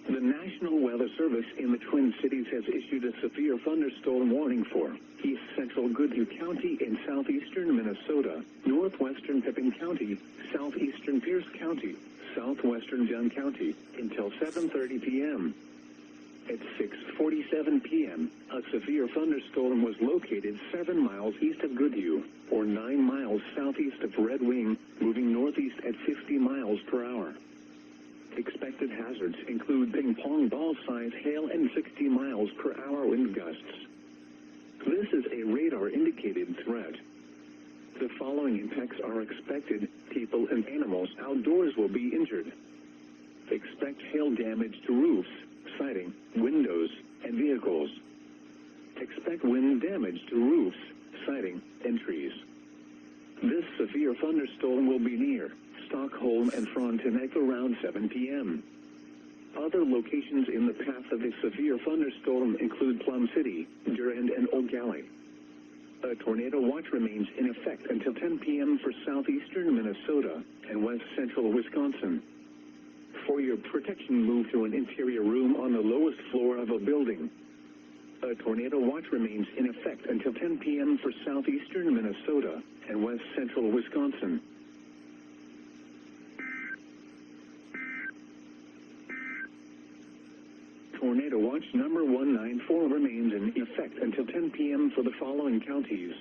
The National Weather Service in the Twin Cities has issued a severe thunderstorm warning for East Central Goodhue County in southeastern Minnesota, northwestern Pepin County, southeastern Pierce County, southwestern Dunn County, until 7:30 p.m. At 6:47 p.m., a severe thunderstorm was located 7 miles east of Goodhue, or 9 miles southeast of Red Wing, moving northeast at 50 miles per hour. Expected hazards include ping-pong ball-size hail and 60 miles per hour wind gusts. This is a radar-indicated threat. The following impacts are expected. People and animals outdoors will be injured. Expect hail damage to roofs, siding, windows, and vehicles. Expect wind damage to roofs, siding, and trees. This severe thunderstorm will be near Stockholm and Frontenac around 7 p.m. Other locations in the path of the severe thunderstorm include Plum City, Durand, and Old Galley. A tornado watch remains in effect until 10 p.m. for southeastern Minnesota and west central Wisconsin. For your protection, move to an interior room on the lowest floor of a building. A tornado watch remains in effect until 10 p.m. for southeastern Minnesota and west central Wisconsin. Tornado watch number 194 remains in effect until 10 p.m. for the following counties.